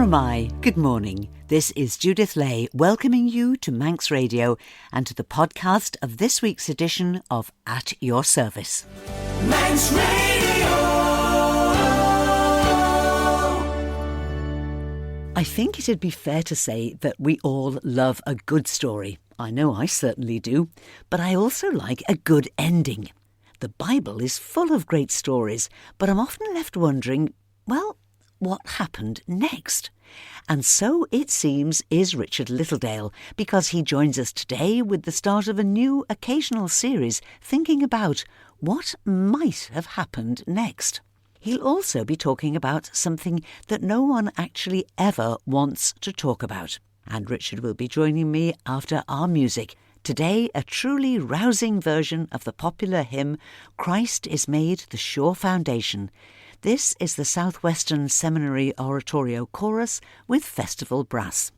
am I. Good morning. This is Judith Lay welcoming you to Manx Radio and to the podcast of this week's edition of At Your Service. Manx Radio. I think it'd be fair to say that we all love a good story. I know I certainly do. But I also like a good ending. The Bible is full of great stories, but I'm often left wondering, well, what happened next? And so, it seems, is Richard Littledale, because he joins us today with the start of a new occasional series thinking about what might have happened next. He'll also be talking about something that no one actually ever wants to talk about. And Richard will be joining me after our music. Today, a truly rousing version of the popular hymn, Christ is Made the Sure Foundation. This is the Southwestern Seminary Oratorio chorus with festival brass.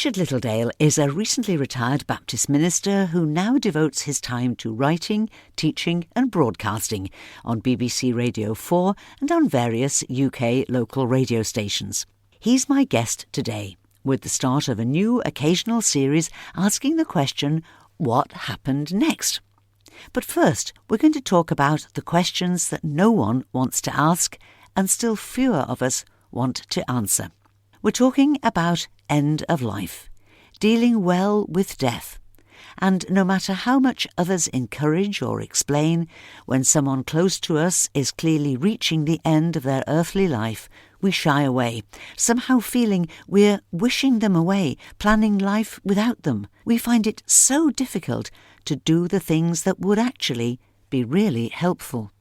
Richard Littledale is a recently retired Baptist minister who now devotes his time to writing, teaching and broadcasting on BBC Radio 4 and on various UK local radio stations. He's my guest today, with the start of a new occasional series asking the question, what happened next? But first, we're going to talk about the questions that no one wants to ask and still fewer of us want to answer. We're talking about end of life, dealing well with death. And no matter how much others encourage or explain, when someone close to us is clearly reaching the end of their earthly life, we shy away, somehow feeling we're wishing them away, planning life without them. We find it so difficult to do the things that would actually be really helpful.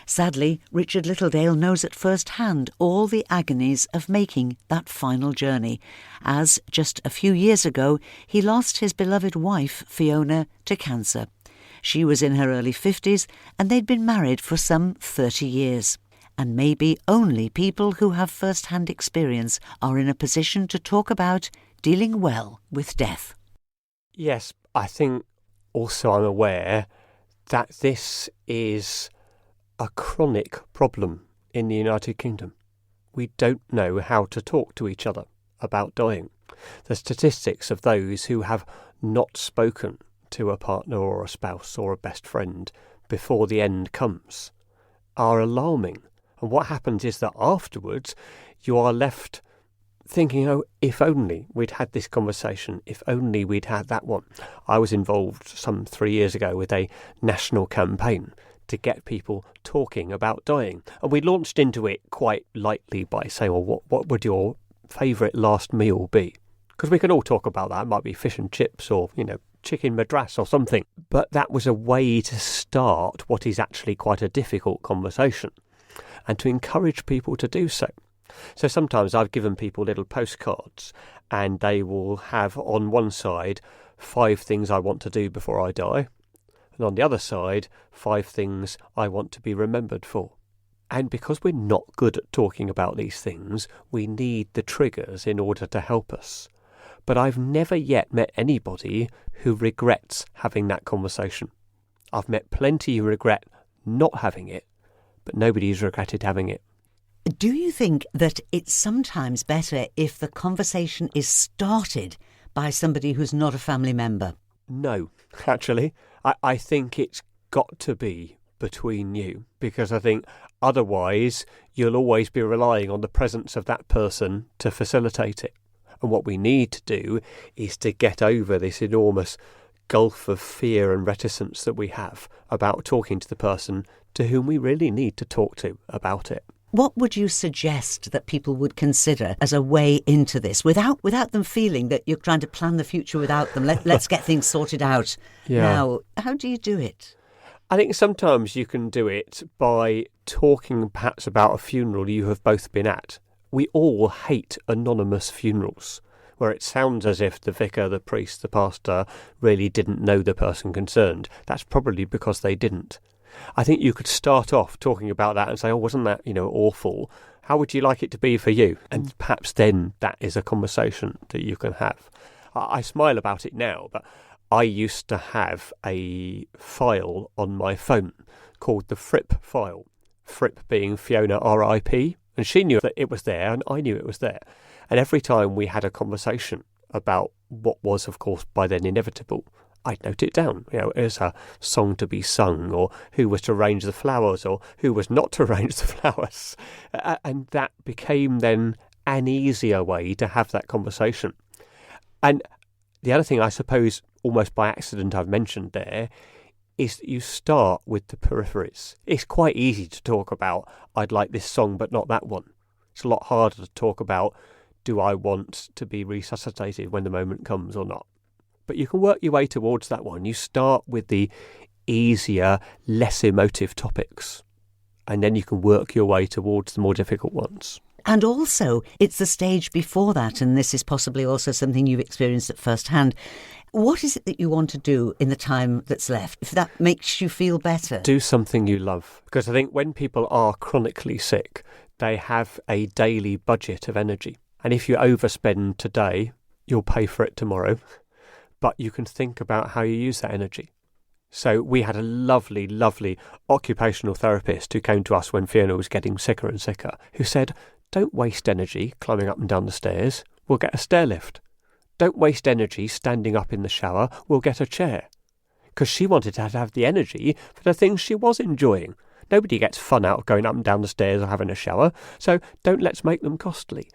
Sadly, Richard Littledale knows at first hand all the agonies of making that final journey, as just a few years ago he lost his beloved wife, Fiona, to cancer. She was in her early 50s and they'd been married for some 30 years. And maybe only people who have first-hand experience are in a position to talk about dealing well with death. Yes, I think also I'm aware that this is a chronic problem in the United Kingdom. We don't know how to talk to each other about dying. The statistics of those who have not spoken to a partner or a spouse or a best friend before the end comes are alarming. And what happens is that afterwards you are left thinking, oh, if only we'd had this conversation, if only we'd had that one. I was involved some 3 years ago with a national campaign to get people talking about dying. And we launched into it quite lightly by saying, well, what would your favourite last meal be? Because we can all talk about that. It might be fish and chips or, chicken madras or something. But that was a way to start what is actually quite a difficult conversation and to encourage people to do so. So sometimes I've given people little postcards and they will have on one side 5 things I want to do before I die. And on the other side, 5 things I want to be remembered for. And because we're not good at talking about these things, we need the triggers in order to help us. But I've never yet met anybody who regrets having that conversation. I've met plenty who regret not having it, but nobody's regretted having it. Do you think that it's sometimes better if the conversation is started by somebody who's not a family member? No, actually. I think it's got to be between you, because I think otherwise you'll always be relying on the presence of that person to facilitate it. And what we need to do is to get over this enormous gulf of fear and reticence that we have about talking to the person to whom we really need to talk to about it. What would you suggest that people would consider as a way into this without them feeling that you're trying to plan the future without them? Let's get things sorted out now. How do you do it? I think sometimes you can do it by talking perhaps about a funeral you have both been at. We all hate anonymous funerals, where it sounds as if the vicar, the priest, the pastor really didn't know the person concerned. That's probably because they didn't. I think you could start off talking about that and say, oh, wasn't that, awful? How would you like it to be for you? And perhaps then that is a conversation that you can have. I smile about it now, but I used to have a file on my phone called the Fripp file. Fripp being Fiona R.I.P. And she knew that it was there and I knew it was there. And every time we had a conversation about what was, of course, by then inevitable, I'd note it down, as a song to be sung, or who was to arrange the flowers, or who was not to arrange the flowers. And that became then an easier way to have that conversation. And the other thing, I suppose, almost by accident I've mentioned there, is that you start with the peripheries. It's quite easy to talk about, I'd like this song, but not that one. It's a lot harder to talk about, do I want to be resuscitated when the moment comes or not? But you can work your way towards that one. You start with the easier, less emotive topics, and then you can work your way towards the more difficult ones. And also, it's the stage before that, and this is possibly also something you've experienced at first hand. What is it that you want to do in the time that's left, if that makes you feel better? Do something you love. Because I think when people are chronically sick, they have a daily budget of energy. And if you overspend today, you'll pay for it tomorrow, but you can think about how you use that energy. So we had a lovely, lovely occupational therapist who came to us when Fiona was getting sicker and sicker, who said, don't waste energy climbing up and down the stairs, we'll get a stair lift. Don't waste energy standing up in the shower, we'll get a chair. Because she wanted her to have the energy for the things she was enjoying. Nobody gets fun out of going up and down the stairs or having a shower, so let's make them costly.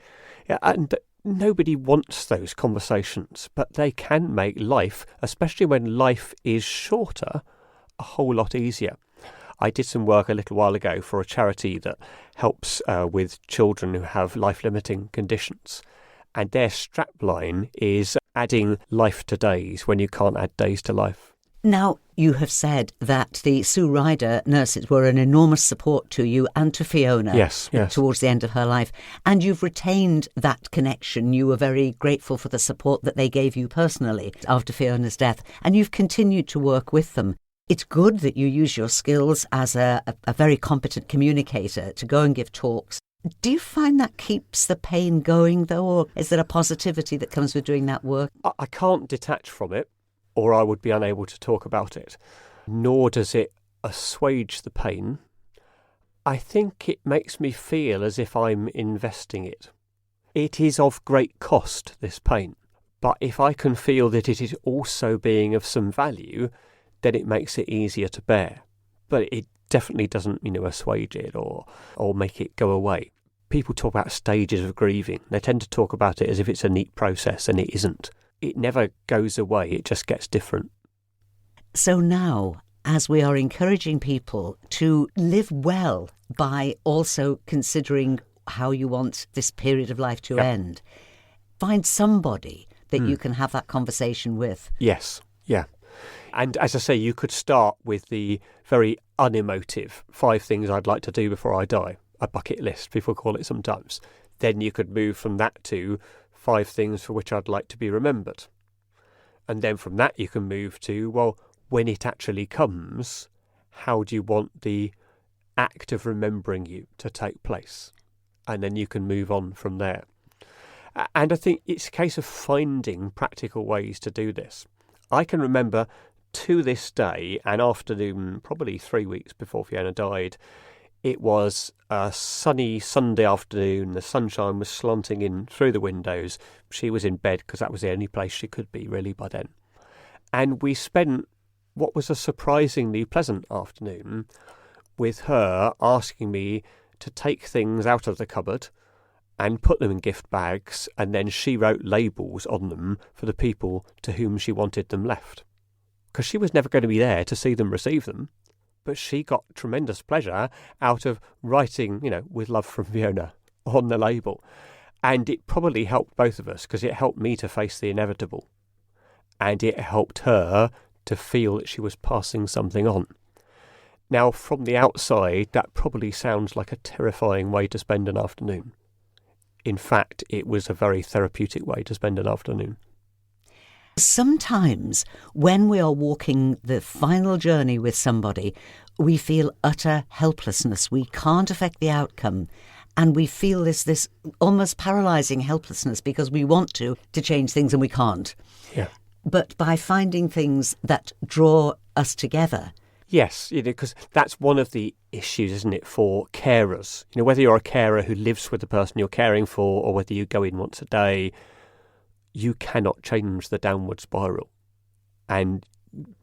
Yeah, and nobody wants those conversations, but they can make life, especially when life is shorter, a whole lot easier. I did some work a little while ago for a charity that helps with children who have life-limiting conditions. And their strapline is adding life to days when you can't add days to life. Now, you have said that the Sue Ryder nurses were an enormous support to you and to Fiona yes. towards the end of her life. And you've retained that connection. You were very grateful for the support that they gave you personally after Fiona's death. And you've continued to work with them. It's good that you use your skills as a very competent communicator to go and give talks. Do you find that keeps the pain going, though, or is there a positivity that comes with doing that work? I can't detach from it, or I would be unable to talk about it, nor does it assuage the pain. I think it makes me feel as if I'm investing it. It is of great cost, this pain, but if I can feel that it is also being of some value, then it makes it easier to bear. But it definitely doesn't, assuage it or make it go away. People talk about stages of grieving. They tend to talk about it as if it's a neat process, and it isn't. It never goes away, it just gets different. So now, as we are encouraging people to live well by also considering how you want this period of life to end, find somebody that you can have that conversation with. Yes, yeah. And as I say, you could start with the very unemotive 5 things I'd like to do before I die, a bucket list, people call it sometimes. Then you could move from that to 5 things for which I'd like to be remembered. And then from that you can move to, well, when it actually comes, how do you want the act of remembering you to take place? And then you can move on from there. And I think it's a case of finding practical ways to do this. I can remember to this day, an afternoon, probably 3 weeks before Fiona died, it was a sunny Sunday afternoon. The sunshine was slanting in through the windows. She was in bed because that was the only place she could be really by then. And we spent what was a surprisingly pleasant afternoon with her asking me to take things out of the cupboard and put them in gift bags, and then she wrote labels on them for the people to whom she wanted them left. Because she was never going to be there to see them receive them. But she got tremendous pleasure out of writing, with love from Fiona on the label. And it probably helped both of us because it helped me to face the inevitable. And it helped her to feel that she was passing something on. Now, from the outside, that probably sounds like a terrifying way to spend an afternoon. In fact, it was a very therapeutic way to spend an afternoon. Sometimes when we are walking the final journey with somebody, we feel utter helplessness. We can't affect the outcome. And we feel this almost paralysing helplessness because we want to change things and we can't. Yeah. But by finding things that draw us together. Yes, because that's one of the issues, isn't it, for carers? Whether you're a carer who lives with the person you're caring for or whether you go in once a day, you cannot change the downward spiral. And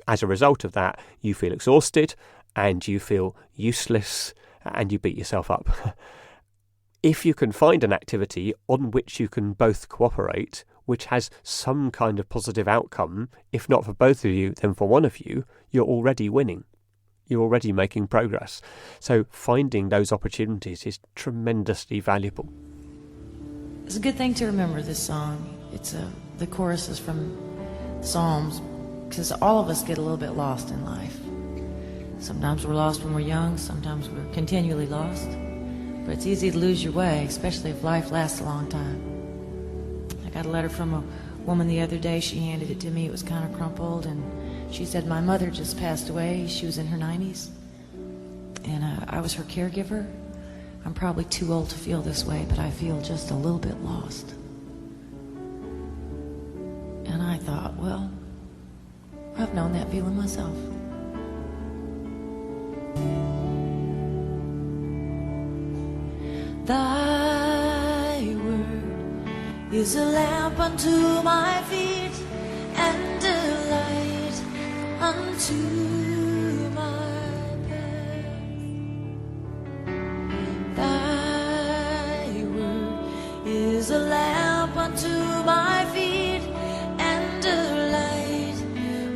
as a result of that, you feel exhausted and you feel useless and you beat yourself up. If you can find an activity on which you can both cooperate, which has some kind of positive outcome, if not for both of you, then for one of you, you're already winning. You're already making progress. So finding those opportunities is tremendously valuable. It's a good thing to remember this song. It's the chorus is from Psalms, because all of us get a little bit lost in life. Sometimes we're lost when we're young, sometimes we're continually lost. But it's easy to lose your way, especially if life lasts a long time. I got a letter from a woman the other day. She handed it to me. It was kind of crumpled, and she said, my mother just passed away. She was in her 90s, and I was her caregiver. I'm probably too old to feel this way, but I feel just a little bit lost. And I thought, well, I've known that feeling myself. Thy word is a lamp unto my feet and a light unto my path. Thy word is a lamp unto my feet and a light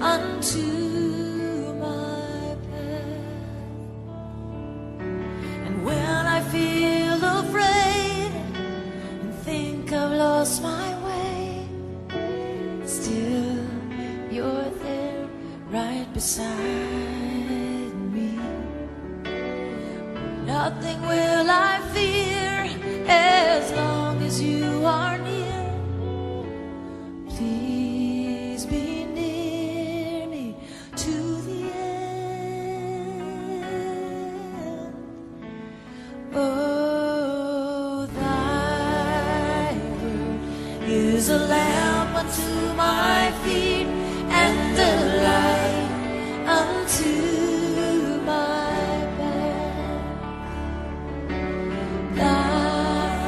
unto my path. And when I feel afraid and think I've lost my way, still you're there right beside me. Nothing will I fear as long as you are near. Please be near me to the end. Oh, thy word is a lamp unto my feet and a light unto my path. Thy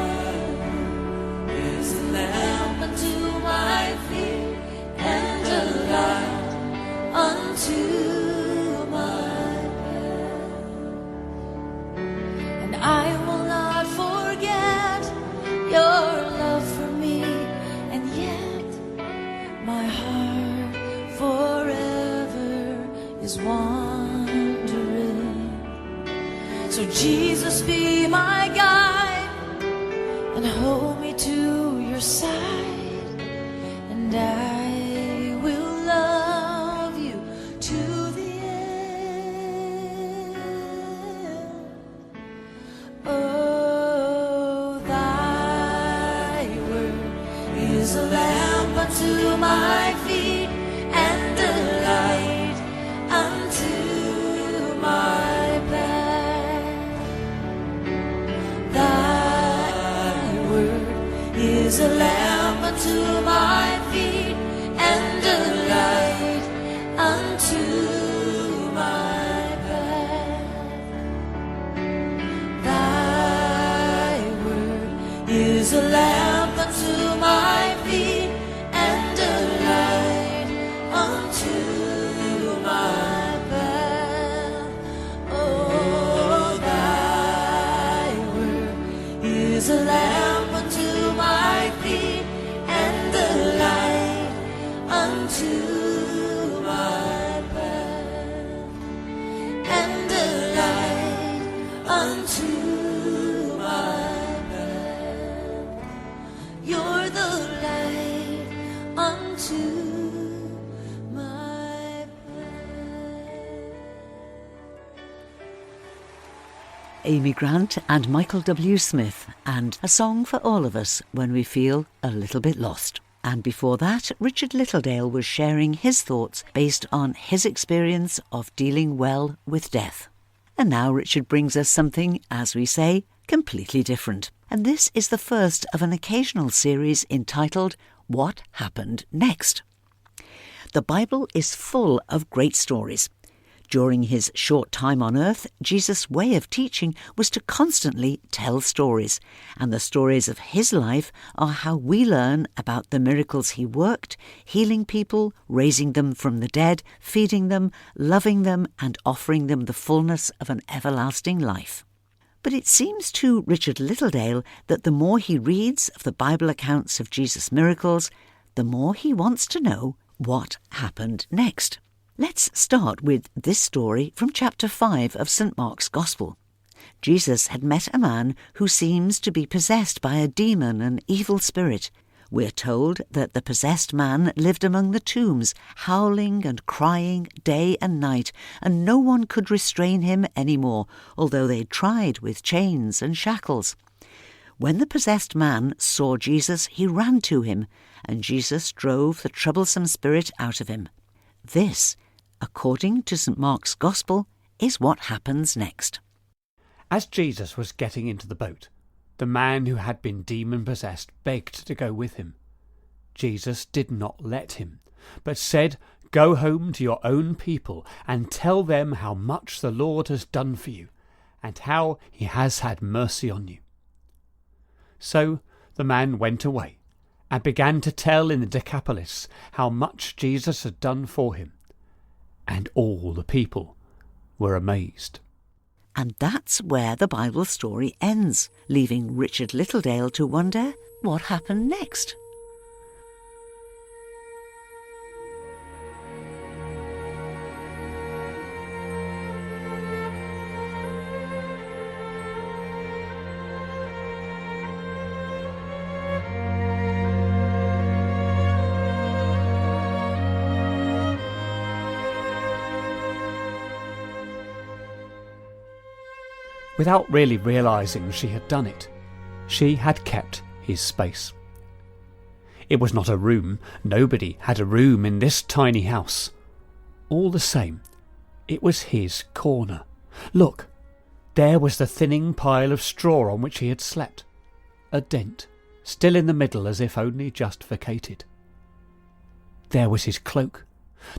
word is a lamp unto my feet and a light unto my path. And I will not forget your love for me, and yet my heart forever is wandering. So Jesus, be my guide and hold me to your side, and I will love you to the end. Oh, thy word is a lamp unto my feet and a light unto my path. Thy word is a lamp unto my feet and a light unto my path. Thy word is a lamp unto my feet and a light unto my path. Oh, thy word is a lamp unto my feet and a light unto my path, and a light unto my path. You're the light unto my path. Amy Grant and Michael W. Smith, and a song for all of us when we feel a little bit lost. And before that, Richard Littledale was sharing his thoughts based on his experience of dealing well with death. And now Richard brings us something, as we say, completely different. And this is the first of an occasional series entitled What Happened Next? The Bible is full of great stories. During his short time on earth, Jesus' way of teaching was to constantly tell stories, and the stories of his life are how we learn about the miracles he worked, healing people, raising them from the dead, feeding them, loving them, and offering them the fullness of an everlasting life. But it seems to Richard Littledale that the more he reads of the Bible accounts of Jesus' miracles, the more he wants to know what happened next. Let's start with this story from chapter 5 of St. Mark's Gospel. Jesus had met a man who seems to be possessed by a demon, an evil spirit. We're told that the possessed man lived among the tombs, howling and crying day and night, and no one could restrain him any more, although they tried with chains and shackles. When the possessed man saw Jesus, he ran to him, and Jesus drove the troublesome spirit out of him. This, according to St. Mark's Gospel, is what happens next. As Jesus was getting into the boat, the man who had been demon-possessed begged to go with him. Jesus did not let him, but said, "Go home to your own people and tell them how much the Lord has done for you, and how he has had mercy on you." So the man went away and began to tell in the Decapolis how much Jesus had done for him, and all the people were amazed. And that's where the Bible story ends, leaving Richard Littledale to wonder what happened next. Without really realising she had done it, she had kept his space. It was not a room. Nobody had a room in this tiny house. All the same, it was his corner. Look, there was the thinning pile of straw on which he had slept. A dent, still in the middle as if only just vacated. There was his cloak,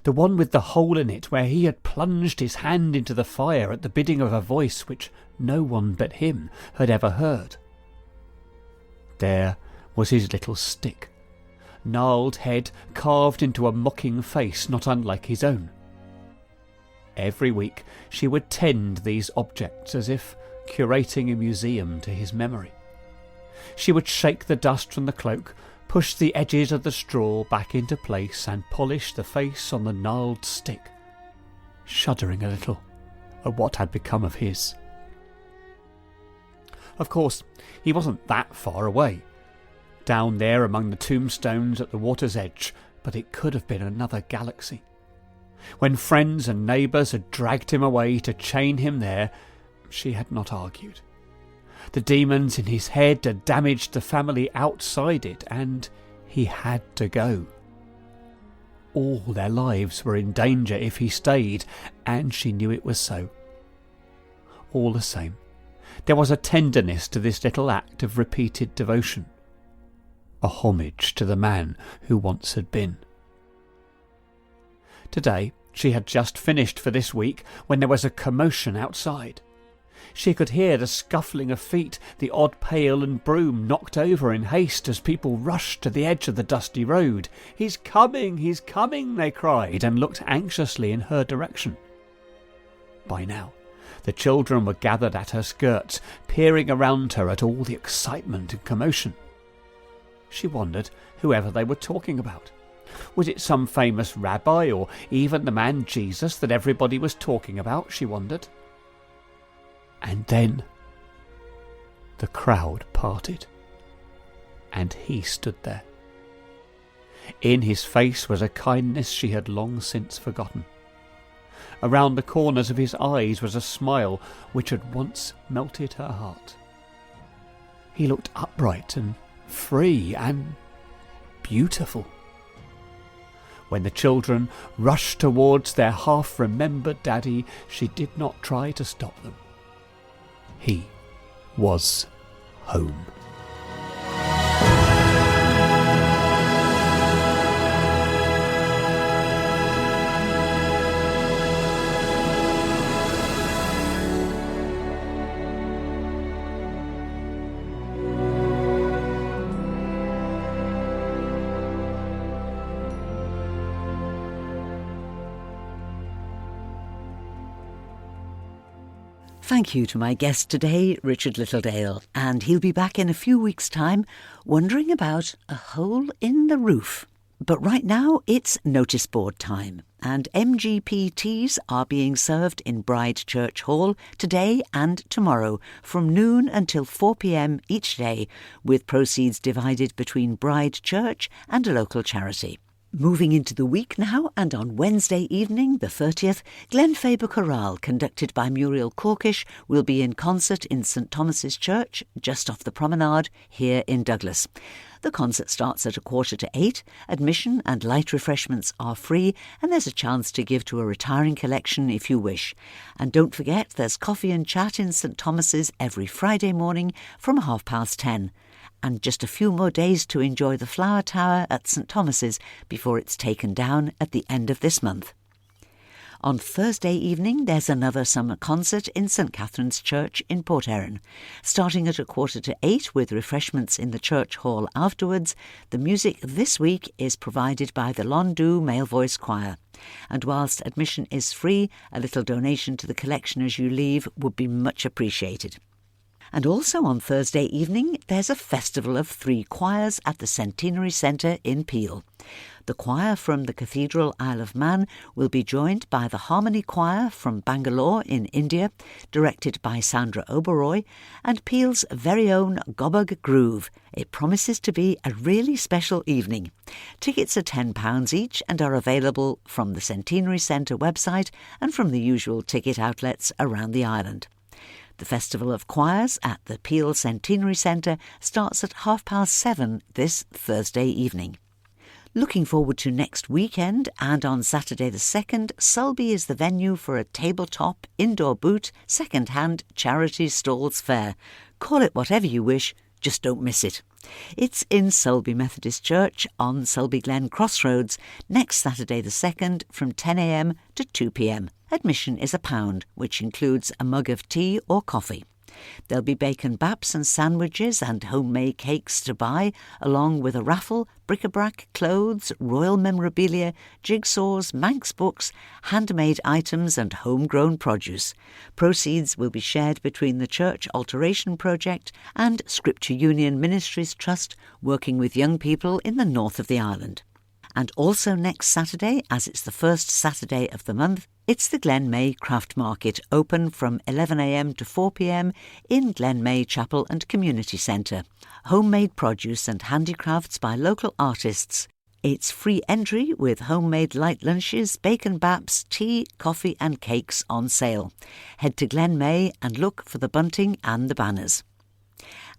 the one with the hole in it where he had plunged his hand into the fire at the bidding of a voice which no one but him had ever heard. There was his little stick, gnarled head carved into a mocking face not unlike his own. Every week she would tend these objects as if curating a museum to his memory. She would shake the dust from the cloak, push the edges of the straw back into place and polish the face on the gnarled stick, shuddering a little at what had become of his. Of course, he wasn't that far away, down there among the tombstones at the water's edge, but it could have been another galaxy. When friends and neighbours had dragged him away to chain him there, she had not argued. The demons in his head had damaged the family outside it, and he had to go. All their lives were in danger if he stayed, and she knew it was so. All the same, there was a tenderness to this little act of repeated devotion, a homage to the man who once had been. Today she had just finished for this week when there was a commotion outside. She could hear the scuffling of feet, the odd pail and broom knocked over in haste as people rushed to the edge of the dusty road. He's coming, they cried, and looked anxiously in her direction. By now, the children were gathered at her skirts, peering around her at all the excitement and commotion. She wondered whoever they were talking about. Was it some famous rabbi, or even the man Jesus that everybody was talking about, she wondered. And then the crowd parted, and he stood there. In his face was a kindness she had long since forgotten. Around the corners of his eyes was a smile which had once melted her heart. He looked upright and free and beautiful. When the children rushed towards their half-remembered daddy, she did not try to stop them. He was home. Thank you to my guest today, Richard Littledale, and he'll be back in a few weeks' time wondering about a hole in the roof. But right now it's notice board time, and MGP teas are being served in Bride Church Hall today and tomorrow from noon until 4 p.m. each day, with proceeds divided between Bride Church and a local charity. Moving into the week now, and on Wednesday evening, the 30th, Glen Faber Chorale, conducted by Muriel Corkish, will be in concert in St Thomas's Church, just off the promenade, here in Douglas. The concert starts at 7:45. Admission and light refreshments are free, and there's a chance to give to a retiring collection if you wish. And don't forget, there's coffee and chat in St Thomas's every Friday morning from 10:30. and just a few more days to enjoy the Flower Tower at St Thomas's before it's taken down at the end of this month. On Thursday evening, there's another summer concert in St Catherine's Church in Port Erin. Starting at 7:45 with refreshments in the church hall afterwards, the music this week is provided by the Londu Male Voice Choir. And whilst admission is free, a little donation to the collection as you leave would be much appreciated. And also on Thursday evening, there's a festival of 3 choirs at the Centenary Centre in Peel. The choir from the Cathedral Isle of Man will be joined by the Harmony Choir from Bangalore in India, directed by Sandra Oberoi, and Peel's very own Gobug Groove. It promises to be a really special evening. Tickets are £10 each and are available from the Centenary Centre website and from the usual ticket outlets around the island. The Festival of Choirs at the Peel Centenary Centre starts at 7:30 this Thursday evening. Looking forward to next weekend, and on Saturday the 2nd, Sulby is the venue for a tabletop, indoor boot, second-hand charity stalls fair. Call it whatever you wish, just don't miss it. It's in Sulby Methodist Church on Sulby Glen Crossroads next Saturday the 2nd from 10 a.m. to 2 p.m. Admission is £1, which includes a mug of tea or coffee. There'll be bacon baps and sandwiches and homemade cakes to buy, along with a raffle, bric-a-brac, clothes, royal memorabilia, jigsaws, Manx books, handmade items and homegrown produce. Proceeds will be shared between the Church Alteration Project and Scripture Union Ministries Trust, working with young people in the north of the island. And also next Saturday, as it's the first Saturday of the month, it's the Glen May Craft Market, open from 11 a.m. to 4 p.m. in Glen May Chapel and Community Centre. Homemade produce and handicrafts by local artists. It's free entry with homemade light lunches, bacon baps, tea, coffee and cakes on sale. Head to Glen May and look for the bunting and the banners.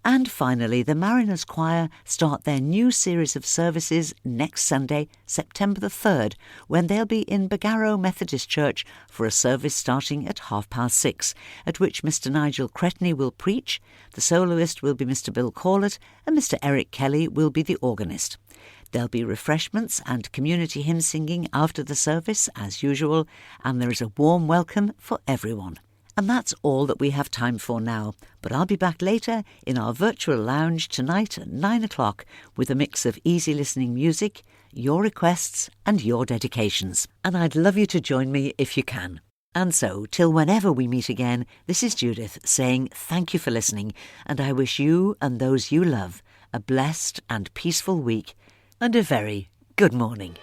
And finally, the Mariners Choir start their new series of services next Sunday, September the 3rd, when they'll be in Bagarrow Methodist Church for a service starting at 6:30, at which Mr Nigel Cretney will preach, the soloist will be Mr Bill Corlett, and Mr Eric Kelly will be the organist. There'll be refreshments and community hymn singing after the service, as usual, and there is a warm welcome for everyone. And that's all that we have time for now, but I'll be back later in our virtual lounge tonight at 9 o'clock with a mix of easy listening music, your requests and your dedications. And I'd love you to join me if you can. And so, till whenever we meet again, this is Judith saying thank you for listening, and I wish you and those you love a blessed and peaceful week and a very good morning.